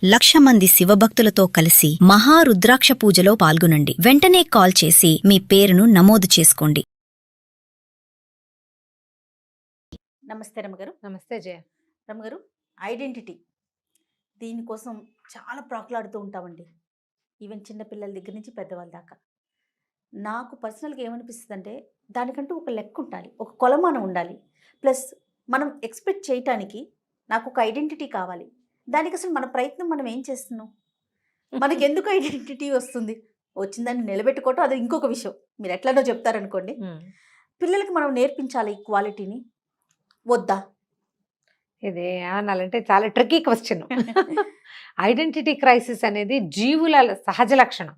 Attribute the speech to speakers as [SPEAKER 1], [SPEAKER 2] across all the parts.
[SPEAKER 1] 1,00,000 మంది శివభక్తులతో కలిసి మహారుద్రాక్ష పూజలో పాల్గొనండి. వెంటనే కాల్ చేసి మీ పేరును నమోదు చేసుకోండి.
[SPEAKER 2] నమస్తే రమగారు.
[SPEAKER 3] నమస్తే జయ.
[SPEAKER 2] రమగారు, ఐడెంటిటీ దీనికోసం చాలా ప్రాకులాడుతూ ఉంటామండి. ఈవెన్ చిన్నపిల్లల దగ్గర నుంచి పెద్దవాళ్ళ దాకా. నాకు పర్సనల్గా ఏమనిపిస్తుంది అంటే దానికంటూ ఒక లెక్క ఉండాలి, ఒక కొలమానం ఉండాలి. ప్లస్ మనం ఎక్స్పెక్ట్ చేయటానికి నాకు ఒక ఐడెంటిటీ కావాలి. దానికి అసలు మన ప్రయత్నం మనం ఏం చేస్తున్నాం? మనకి ఎందుకు ఐడెంటిటీ వస్తుంది? వచ్చిందాన్ని నిలబెట్టుకోవటం అది ఇంకొక విషయం. మీరు ఎట్లానో చెప్తారనుకోండి. పిల్లలకి మనం నేర్పించాలి ఈ క్వాలిటీని వద్దా?
[SPEAKER 3] ఇది ఏమనాలంటే చాలా ట్రిక్కీ క్వశ్చన్. ఐడెంటిటీ క్రైసిస్ అనేది జీవుల సహజ లక్షణం.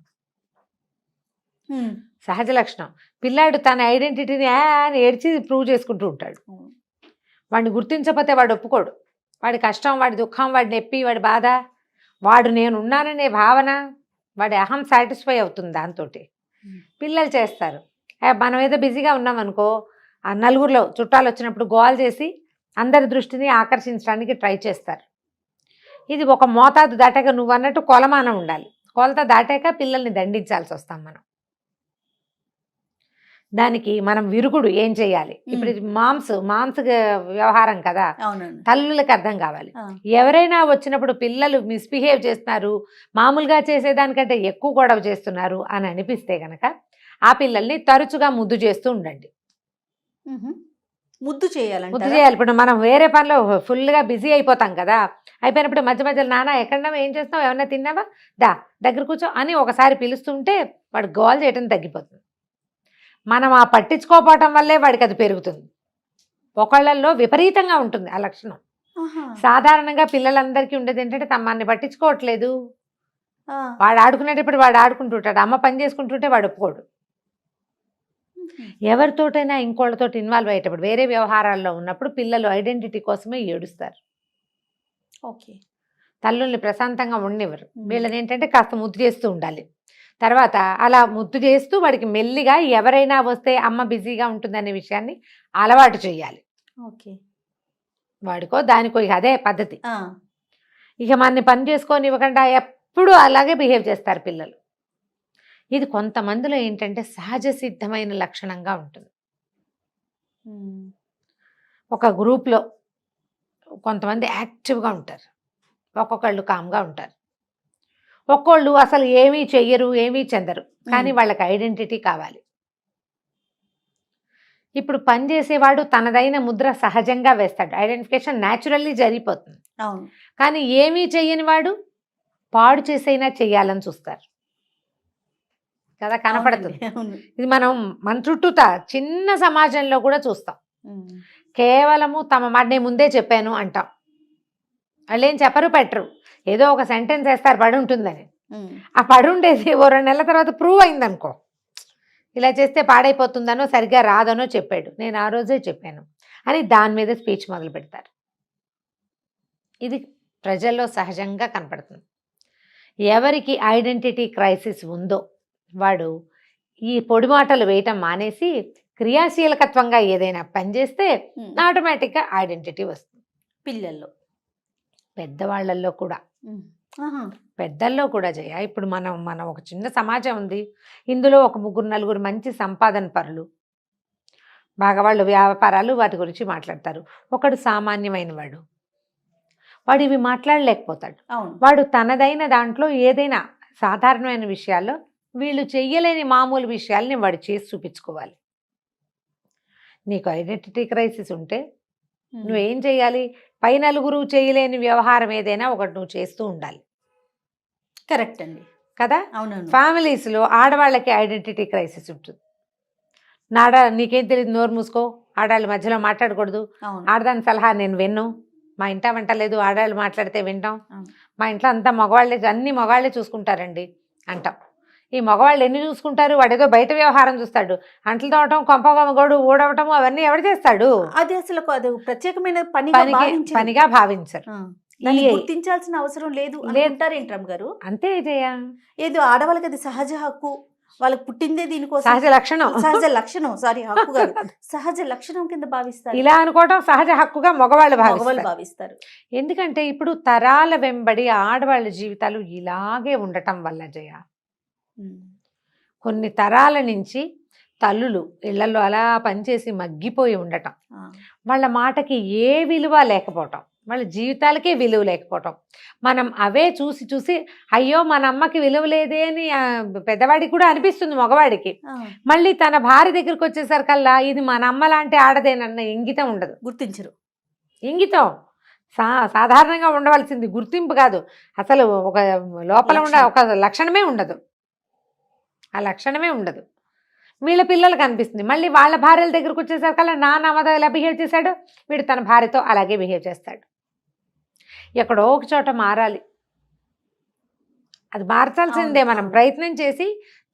[SPEAKER 3] సహజ లక్షణం. పిల్లాడు తన ఐడెంటిటీని అని ఏడ్చి ప్రూవ్ చేసుకుంటూ ఉంటాడు. వాడిని గుర్తించకపోతే వాడు ఒప్పుకోడు. వాడి కష్టం, వాడి దుఃఖం, వాడి నొప్పి, వాడి బాధ, వాడు నేనున్నాననే భావన, వాడి అహం సాటిస్ఫై అవుతుంది దాంతో. పిల్లలు చేస్తారు. మనం ఏదో బిజీగా ఉన్నామనుకో, ఆ నలుగురిలో చుట్టాలు వచ్చినప్పుడు గోల్ చేసి అందరి దృష్టిని ఆకర్షించడానికి ట్రై చేస్తారు. ఇది ఒక మోతాదు దాటాక నువ్వు అన్నట్టు కొలమానం ఉండాలి. కొలత దాటాక పిల్లల్ని దండించాల్సి వస్తాం మనం. దానికి మనం విరుగుడు ఏం చేయాలి? ఇప్పుడు ఇది మాంస వ్యవహారం కదా, తల్లులకు అర్థం కావాలి. ఎవరైనా వచ్చినప్పుడు పిల్లలు మిస్బిహేవ్ చేస్తున్నారు, మామూలుగా చేసేదానికంటే ఎక్కువ గొడవ చేస్తున్నారు అని అనిపిస్తే గనక ఆ పిల్లల్ని తరచుగా ముద్దు చేస్తూ ఉండండి.
[SPEAKER 2] ముద్దు చేయాలి.
[SPEAKER 3] ఇప్పుడు మనం వేరే పనిలో ఫుల్గా బిజీ అయిపోతాం కదా, అయిపోయినప్పుడు మధ్య మధ్యలో నాన్న ఎక్కడన్నా ఏం చేస్తావు, ఏమన్నా తిన్నావా, దగ్గర కూర్చో అని ఒకసారి పిలుస్తుంటే వాడు గోల్ చేయటం తగ్గిపోతుంది. మనం ఆ పట్టించుకోపోవటం వల్లే వాడికి అది పెరుగుతుంది. ఒకళ్ళల్లో విపరీతంగా ఉంటుంది ఆ లక్షణం. సాధారణంగా పిల్లలందరికీ ఉండేది ఏంటంటే తమ్మాన్ని పట్టించుకోవట్లేదు. వాడు ఆడుకునేటప్పుడు వాడు ఆడుకుంటుంటాడు, అమ్మ పని చేసుకుంటుంటే వాడు ఒప్పుకోడు. ఎవరితోటైనా ఇంకోళ్ళతో ఇన్వాల్వ్ అయ్యేటప్పుడు వేరే వ్యవహారాల్లో ఉన్నప్పుడు పిల్లలు ఐడెంటిటీ కోసమే ఏడుస్తారు.
[SPEAKER 2] ఓకే,
[SPEAKER 3] తల్లుల్ని ప్రశాంతంగా ఉండనివ్వరు. వీళ్ళని ఏంటంటే కాస్త ముద్దు చేస్తూ ఉండాలి. తర్వాత అలా ముద్దు చేస్తూ వాడికి మెల్లిగా ఎవరైనా వస్తే అమ్మ బిజీగా ఉంటుందనే విషయాన్ని అలవాటు చేయాలి.
[SPEAKER 2] ఓకే,
[SPEAKER 3] వాడికో దానికో ఇక అదే పద్ధతి. ఇక మనని పని చేసుకొని ఇవ్వకుండా ఎప్పుడు అలాగే బిహేవ్ చేస్తారు పిల్లలు. ఇది కొంతమందిలో ఏంటంటే సహజ సిద్ధమైన లక్షణంగా ఉంటుంది. ఒక గ్రూప్లో కొంతమంది యాక్టివ్గా ఉంటారు, ఒక్కొక్కళ్ళు కామ్గా ఉంటారు, ఒక్కోళ్ళు అసలు ఏమీ చెయ్యరు, ఏమీ చెందరు, కానీ వాళ్ళకి ఐడెంటిటీ కావాలి. ఇప్పుడు పనిచేసేవాడు తనదైన ముద్ర సహజంగా వేస్తాడు, ఐడెంటిఫికేషన్ న్యాచురల్లీ జరిగిపోతుంది. కానీ ఏమీ చెయ్యని వాడు పాడు చేసైనా చెయ్యాలని చూస్తారు కదా, కనపడుతుంది. ఇది మనం మన చుట్టూతా చిన్న సమాజంలో కూడా చూస్తాం. కేవలము తమ మాట నేను ముందే చెప్పాను అంటాం. వాళ్ళు ఏం చెప్పరు, పెట్టరు, ఏదో ఒక సెంటెన్స్ వేస్తారు పడి ఉంటుందని. ఆ పడి ఉండేది ఓ 2 నెలల తర్వాత ప్రూవ్ అయిందనుకో, ఇలా చేస్తే పాడైపోతుందనో సరిగ్గా రాదనో చెప్పాడు, నేను ఆ రోజే చెప్పాను అని దాని మీద స్పీచ్ మొదలు పెడతారు. ఇది ప్రజల్లో సహజంగా కనపడుతుంది. ఎవరికి ఐడెంటిటీ క్రైసిస్ ఉందో వాడు ఈ పొడి మాటలు వేయటం మానేసి క్రియాశీలకత్వంగా ఏదైనా పనిచేస్తే ఆటోమేటిక్గా ఐడెంటిటీ వస్తుంది.
[SPEAKER 2] పిల్లల్లో,
[SPEAKER 3] పెద్దవాళ్ళల్లో కూడా, పెద్దల్లో కూడా జయ. ఇప్పుడు మనం ఒక చిన్న సమాజం ఉంది, ఇందులో ఒక 3-4 మంచి సంపాదన పరులు, బాగా వాళ్ళు వ్యాపారాలు వాటి గురించి మాట్లాడతారు. ఒకడు సామాన్యమైన వాడు ఇవి మాట్లాడలేకపోతాడు. వాడు తనదైన దాంట్లో ఏదైనా సాధారణమైన విషయాల్లో వీళ్ళు చెయ్యలేని మామూలు విషయాల్ని వాడు చేసి చూపించుకోవాలి. నీకు ఐడెంటిటీ క్రైసిస్ ఉంటే నువ్వేం చేయాలి? పై నలుగురు చేయలేని వ్యవహారం ఏదైనా ఒకటి నువ్వు చేస్తూ ఉండాలి.
[SPEAKER 2] కరెక్ట్ అండి,
[SPEAKER 3] కదా.
[SPEAKER 2] అవునవును.
[SPEAKER 3] ఫ్యామిలీస్లో ఆడవాళ్ళకి ఐడెంటిటీ క్రైసిస్ ఉంటుంది. నీకేం తెలియదు, నోరు మూసుకో, ఆడవాళ్ళ మధ్యలో మాట్లాడకూడదు, ఆడదాని సలహా నేను విన్ను, మా ఇంట వంట లేదు, ఆడవాళ్ళు మాట్లాడితే వింటాం, మా ఇంట్లో అంతా మగవాళ్ళే, అన్ని మగవాళ్ళే చూసుకుంటారండి అంటాం. ఈ మగవాళ్ళు ఎన్ని చూసుకుంటారు? వాడేదో బయట వ్యవహారం చూస్తాడు, అంట్లు తోవటం, కొంపగోడు ఊడవటం అవన్నీ ఎవరు చేస్తాడు?
[SPEAKER 2] అది అసలు ప్రత్యేకమైన
[SPEAKER 3] పనిగా భావించరు.
[SPEAKER 2] గుర్తించాల్సిన అవసరం లేదు అంటారేంటి రమ్ గారు?
[SPEAKER 3] అంతే జయ.
[SPEAKER 2] ఏదో ఆడవాళ్ళకి అది సహజ హక్కు, వాళ్ళకి పుట్టిందే దీనికోసం.
[SPEAKER 3] సహజ లక్షణం.
[SPEAKER 2] సహజ లక్షణం, సారీ హక్కు కాదు, సహజ లక్షణం కింద భావిస్తారు.
[SPEAKER 3] ఇలా అనుకోవడం సహజ హక్కుగా మగవాళ్ళు
[SPEAKER 2] మగవాళ్ళు
[SPEAKER 3] భావిస్తారు.
[SPEAKER 2] భావిస్తారు.
[SPEAKER 3] ఎందుకంటే ఇప్పుడు తరాల వెంబడి ఆడవాళ్ళ జీవితాలు ఇలాగే ఉండటం వల్ల జయ,
[SPEAKER 2] ఉమ్.
[SPEAKER 3] కొన్ని తరాల నుంచి తల్లులు ఇళ్లలో అలా పనిచేసి మగ్గిపోయి ఉండటం,
[SPEAKER 2] ఆ.
[SPEAKER 3] వాళ్ళ మాటకి ఏ విలువ లేకపోవటం, వాళ్ళ జీవితాలకే విలువ లేకపోవటం, మనం అవే చూసి చూసి అయ్యో మన అమ్మకి విలువ లేదే అని పెద్దవాడికి కూడా అనిపిస్తుంది మగవాడికి.
[SPEAKER 2] ఆ.
[SPEAKER 3] మళ్ళీ తన భార్య దగ్గరికి వచ్చేసరికల్లా ఇది మన అమ్మ లాంటి ఆడదేనన్న ఇంగితం ఉండదు.
[SPEAKER 2] గుర్తించరు.
[SPEAKER 3] ఇంగితం సాధారణంగా ఉండవలసింది, గుర్తింపు కాదు, అసలు ఒక లోపల ఒక లక్షణమే ఉండదు. ఆ లక్షణమే ఉండదు. వీళ్ళ పిల్లలకు అనిపిస్తుంది. మళ్ళీ వాళ్ళ భార్యల దగ్గరకు వచ్చేసరికల్లా నాన్న అమ్మతో ఎలా బిహేవ్ చేశాడు, వీడు తన భార్యతో అలాగే బిహేవ్ చేస్తాడు. ఎక్కడో ఒక చోట మారాలి. అది మార్చాల్సిందే. మనం ప్రయత్నం చేసి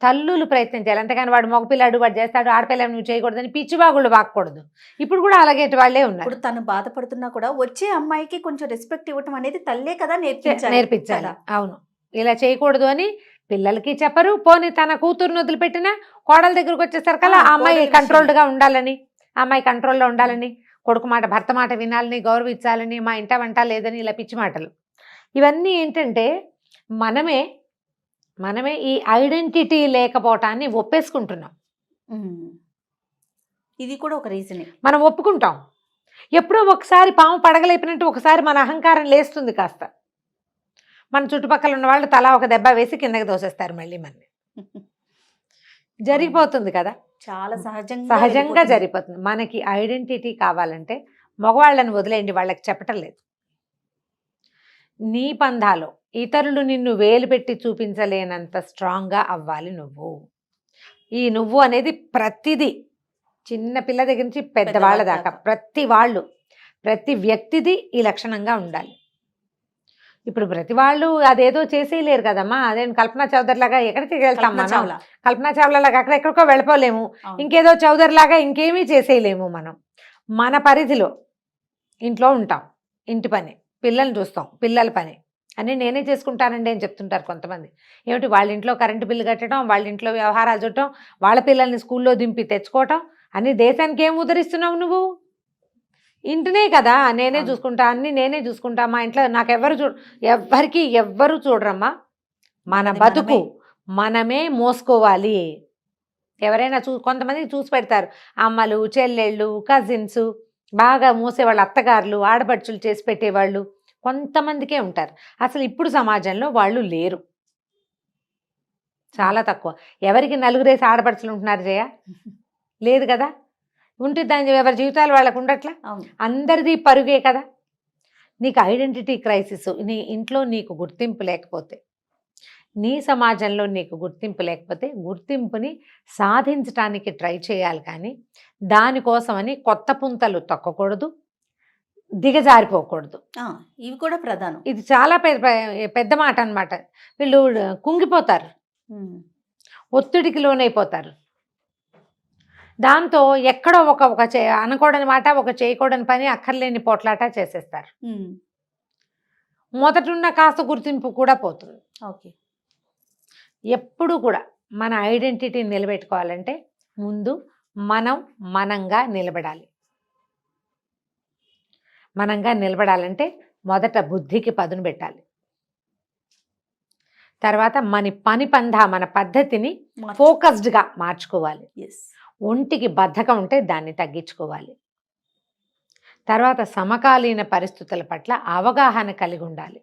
[SPEAKER 3] తల్లులు ప్రయత్నం చేయాలి. అంతేగాని వాడు మగపిల్లాడు వాడు చేస్తాడు, ఆడపిల్ల నువ్వు చేయకూడదని పిచ్చివాగుళ్ళు వాక్కూడదు. ఇప్పుడు కూడా అలాగేటి వాళ్ళే ఉన్నారు.
[SPEAKER 2] ఇప్పుడు తను బాధపడుతున్నా కూడా వచ్చే అమ్మాయికి కొంచెం రెస్పెక్ట్ ఇవ్వటం అనేది తల్లే కదా నేర్పించాలి.
[SPEAKER 3] అవును, ఇలా చేయకూడదు అని పిల్లలకి చెప్పరు. పోనీ తన కూతురుని వదిలిపెట్టినా కోడల దగ్గరకు వచ్చేసరికల్లా ఆ అమ్మాయి కంట్రోల్డ్గా ఉండాలని, ఆ అమ్మాయి కంట్రోల్లో ఉండాలని, కొడుకు మాట భర్త మాట వినాలని, గౌరవించాలని, మా ఇంట వంట లేదని ఇలా పిచ్చి మాటలు. ఇవన్నీ ఏంటంటే మనమే ఈ ఐడెంటిటీ లేకపోవటాన్ని ఒప్పేసుకుంటున్నాం.
[SPEAKER 2] ఇది కూడా ఒక రీజనే.
[SPEAKER 3] మనం ఒప్పుకుంటాం. ఎప్పుడో ఒకసారి పాము పడగలేపినట్టు ఒకసారి మన అహంకారం లేస్తుంది కాస్త. మన చుట్టుపక్కల ఉన్న వాళ్ళు తలా ఒక దెబ్బ వేసి కిందకి దోసేస్తారు మళ్ళీ మనని. జరిగిపోతుంది కదా,
[SPEAKER 2] చాలా
[SPEAKER 3] సహజంగా జరిగిపోతుంది. మనకి ఐడెంటిటీ కావాలంటే మగవాళ్ళని వదిలేయండి, వాళ్ళకి చెప్పటం లేదు. నీ పంధాలో ఇతరులు నిన్ను వేలు పెట్టి చూపించలేనంత స్ట్రాంగ్గా అవ్వాలి నువ్వు. ఈ నువ్వు అనేది ప్రతిదీ, చిన్న పిల్ల దగ్గర నుంచి పెద్దవాళ్ళ దాకా ప్రతి వ్యక్తిది ఈ లక్షణంగా ఉండాలి. ఇప్పుడు ప్రతి వాళ్ళు అదేదో చేసేయలేరు కదమ్మా. అదే కల్పనా చౌదరి లాగా ఎక్కడికి వెళ్తాం మనం? కల్పనా చావ్లా లాగా అక్కడెక్కడికో వెళ్ళిపోలేము. ఇంకేదో చౌదరి లాగా ఇంకేమీ చేసేయలేము. మనం మన పరిధిలో ఇంట్లో ఉంటాం, ఇంటి పని, పిల్లల్ని చూస్తాం, పిల్లల పని అన్నీ నేనే చేసుకుంటానండి అని చెప్తుంటారు కొంతమంది. ఏమిటి వాళ్ళ ఇంట్లో కరెంటు బిల్లు కట్టడం, వాళ్ళ ఇంట్లో వ్యవహారాలు చుట్టడం, వాళ్ళ పిల్లల్ని స్కూల్లో దింపి తెచ్చుకోవటం, అన్ని దేశానికి ఏం ఉద్ధరిస్తున్నావు నువ్వు? ఇంటినే కదా నేనే చూసుకుంటా, అన్ని నేనే చూసుకుంటా, మా ఇంట్లో నాకెవ్వరు ఎవ్వరు చూడరమ్మా. మన బతుకు మనమే మోసుకోవాలి. ఎవరైనా కొంతమంది చూసి పెడతారు, అమ్మలు, చెల్లెళ్ళు, కజిన్స్, బాగా మోసేవాళ్ళు, అత్తగారులు, ఆడపడుచులు చేసి పెట్టేవాళ్ళు కొంతమందికే ఉంటారు. అసలు ఇప్పుడు సమాజంలో వాళ్ళు లేరు, చాలా తక్కువ. ఎవరికి నలుగురేసి ఆడపడుచులు ఉంటున్నారు జయ? లేదు కదా. ఉంటే దాని ఎవరి జీవితాలు వాళ్ళకు ఉండట్లా, అందరిది పరుగే కదా. నీకు ఐడెంటిటీ క్రైసిస్, నీ ఇంట్లో నీకు గుర్తింపు లేకపోతే, నీ సమాజంలో నీకు గుర్తింపు లేకపోతే, గుర్తింపుని సాధించడానికి ట్రై చేయాలి. కానీ దానికోసమని కొత్త పుంతలు తొక్కకూడదు, దిగజారిపోకూడదు.
[SPEAKER 2] ఇవి కూడా ప్రధానం. ఇది
[SPEAKER 3] చాలా పెద్ద మాట అన్నమాట. వీళ్ళు కుంగిపోతారు, ఒత్తిడికి లోనైపోతారు. దాంతో ఎక్కడో ఒక అనకూడని మాట, ఒక చేయకూడని పని, అక్కర్లేని పోట్లాట చేసేస్తారు. మొదటున్న కాస్త గుర్తింపు కూడా పోతుంది.
[SPEAKER 2] ఓకే.
[SPEAKER 3] ఎప్పుడు కూడా మన ఐడెంటిటీని నిలబెట్టుకోవాలంటే ముందు మనంగా నిలబడాలి. మనంగా నిలబడాలంటే మొదట బుద్ధికి పదును పెట్టాలి. తర్వాత మన పద్ధతిని ఫోకస్డ్గా మార్చుకోవాలి. ఒంటికి బద్ధకం ఉంటే దాన్ని తగ్గించుకోవాలి. తర్వాత సమకాలీన పరిస్థితుల పట్ల అవగాహన కలిగి ఉండాలి.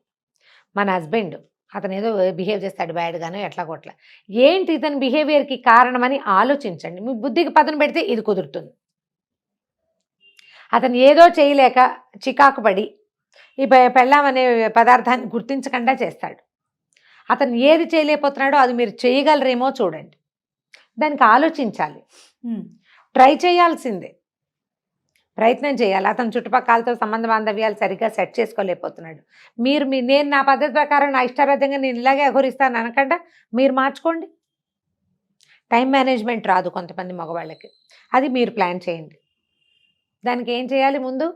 [SPEAKER 3] మన హస్బెండ్ అతను ఏదో బిహేవ్ చేస్తాడు బ్యాడ్గానో ఎట్లా కొట్లా, ఏంటి ఇతని బిహేవియర్కి కారణమని ఆలోచించండి. మీ బుద్ధికి పదును పెడితే ఇది కుదురుతుంది. అతను ఏదో చేయలేక చికాకు పడి ఈ పెళ్ళాం అనే పదార్థాన్ని గుర్తించకుండా చేస్తాడు. అతను ఏది చేయలేకపోతున్నాడో అది మీరు చేయగలరేమో చూడండి, దానికి ఆలోచించాలి, ట్రై చేయాల్సిందే, ప్రయత్నం చేయాలి. అతను చుట్టుపక్కలతో సంబంధ బాంధవ్యాలు సరిగ్గా సెట్ చేసుకోలేకపోతున్నాడు, నేను నా పద్ధతి ప్రకారం నా ఇష్టారాజ్యంగా నేను ఇలాగే అఘోరిస్తాను అనకుండా మీరు మార్చుకోండి. టైం మేనేజ్మెంట్ రాదు కొంతమంది మగవాళ్ళకి, అది మీరు ప్లాన్ చేయండి. దానికి ఏం చేయాలి? ముందు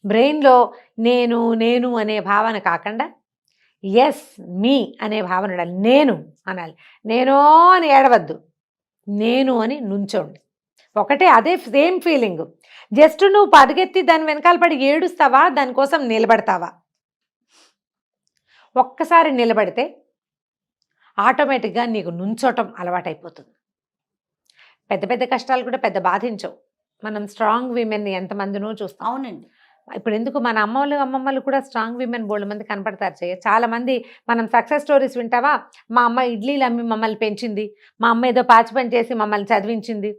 [SPEAKER 3] బ్రెయిన్లో నేను అనే భావన కాకుండా ఎస్ మీ అనే భావన ఉండాలి. నేను అనాలి. నేనో అని ఏడవద్దు, నేను అని నుంచోండి. ఒకటే, అదే సేమ్ ఫీలింగ్. జస్ట్ నువ్వు పరిగెత్తి దాని వెనకాల పడి ఏడుస్తావా, దానికోసం నిలబడతావా? ఒక్కసారి నిలబడితే ఆటోమేటిక్గా నీకు నుంచోటం అలవాటైపోతుంది. పెద్ద పెద్ద కష్టాలు కూడా పెద్ద బాధించవు. మనం స్ట్రాంగ్ విమెన్ని ఎంతమందినో చూస్తాం.
[SPEAKER 2] అవునండి.
[SPEAKER 3] ఇప్పుడు ఎందుకు మన అమ్మమ్మలు కూడా స్ట్రాంగ్ విమెన్ బోల్డ్ మంది కనపడతారు. చాలా మంది మనం సక్సెస్ స్టోరీస్ వింటావా, మా అమ్మ ఇడ్లీలు అమ్మి మమ్మల్ని పెంచింది, మా అమ్మ ఏదో పాచి పని చేసి మమ్మల్ని చదివించింది.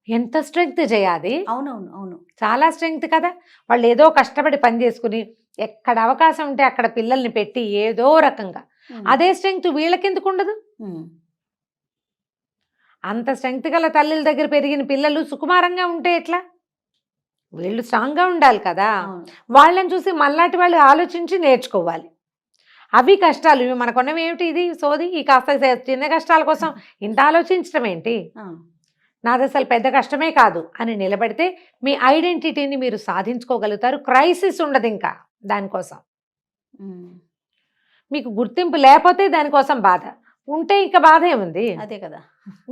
[SPEAKER 3] ఎంత స్ట్రెంగ్త్ చేయాలి.
[SPEAKER 2] అవునవును అవును.
[SPEAKER 3] చాలా స్ట్రెంగ్త్ కదా. వాళ్ళు ఏదో కష్టపడి పని చేసుకుని ఎక్కడ అవకాశం ఉంటే అక్కడ పిల్లల్ని పెట్టి ఏదో రకంగా, అదే స్ట్రెంగ్త్ వీళ్ళకెందుకు ఉండదు? అంత స్ట్రెంగ్త్ గల తల్లుల దగ్గర పెరిగిన పిల్లలు సుకుమారంగా ఉంటే ఎట్లా? వీళ్ళు స్ట్రాంగ్గా ఉండాలి కదా. వాళ్ళని చూసి మళ్ళాటి వాళ్ళు ఆలోచించి నేర్చుకోవాలి. అవి కష్టాలు, ఇవి మనకున్నవి ఏమిటి, ఇది సోది, ఈ కాస్త చిన్న కష్టాల కోసం ఇంత ఆలోచించడం ఏంటి, నాది అసలు పెద్ద కష్టమే కాదు అని నిలబడితే మీ ఐడెంటిటీని మీరు సాధించుకోగలుగుతారు. క్రైసిస్ ఉండదు ఇంకా దానికోసం. మీకు గుర్తింపు లేకపోతే దానికోసం బాధ, ఉంటే ఇంకా బాధ ఏముంది?
[SPEAKER 2] అదే కదా,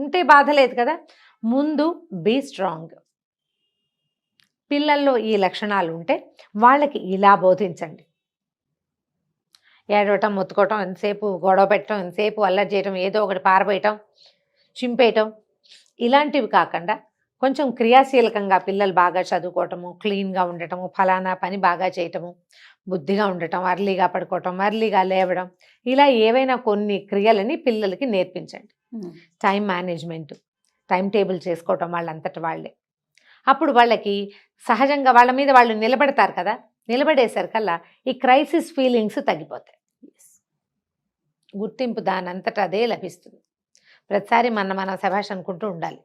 [SPEAKER 3] ఉంటే బాధ లేదు కదా. ముందు బీ స్ట్రాంగ్. పిల్లల్లో ఈ లక్షణాలు ఉంటే వాళ్ళకి ఇలా బోధించండి. ఏడవటం, మొత్తుకోవటం, ఎంతసేపు గొడవ పెట్టడం, ఎంతసేపు అల్లరి చేయటం, ఏదో ఒకటి పారబోయటం, చింపేయటం, ఇలాంటివి కాకుండా కొంచెం క్రియాశీలకంగా పిల్లలు బాగా చదువుకోవటము, క్లీన్గా ఉండటము, ఫలానా పని బాగా చేయటము, బుద్ధిగా ఉండటం, అర్లీగా పడుకోవటం, అర్లీగా లేవడం, ఇలా ఏవైనా కొన్ని క్రియలని పిల్లలకి నేర్పించండి. టైం మేనేజ్మెంట్, టైం టేబుల్ చేసుకోవటం వాళ్ళంతటి వాళ్ళే. అప్పుడు వాళ్ళకి సహజంగా వాళ్ళ మీద వాళ్ళు నిలబడతారు కదా. నిలబడేసరికల్లా ఈ క్రైసిస్ ఫీలింగ్స్ తగ్గిపోతాయి. గుర్తింపు దానంతట అదే లభిస్తుంది. ప్రతిసారి మనం శభాష్ అనుకుంటూ ఉండాలి.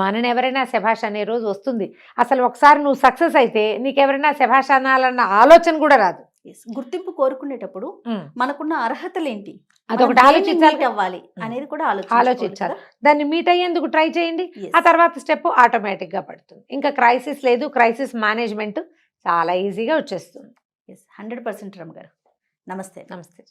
[SPEAKER 3] మనని ఎవరైనా శభాష్ అనే రోజు వస్తుంది. అసలు ఒకసారి నువ్వు సక్సెస్ అయితే నీకెవరైనా శభాష్ అనాలన్న ఆలోచన కూడా రాదు.
[SPEAKER 2] గుర్తింపు కోరుకునేటప్పుడు మనకున్న అర్హతలు ఏంటి,
[SPEAKER 3] అదొకటి ఆలోచించాలి.
[SPEAKER 2] అవ్వాలి అనేది కూడా
[SPEAKER 3] ఆలోచించాలి. దాన్ని మీట్ అయ్యేందుకు ట్రై చేయండి. ఆ తర్వాత స్టెప్ ఆటోమేటిక్గా పడుతుంది. ఇంకా క్రైసిస్ లేదు. క్రైసిస్ మేనేజ్మెంట్ చాలా ఈజీగా వచ్చేస్తుంది.
[SPEAKER 2] 100% రమ్మ గారు. నమస్తే.
[SPEAKER 3] నమస్తే.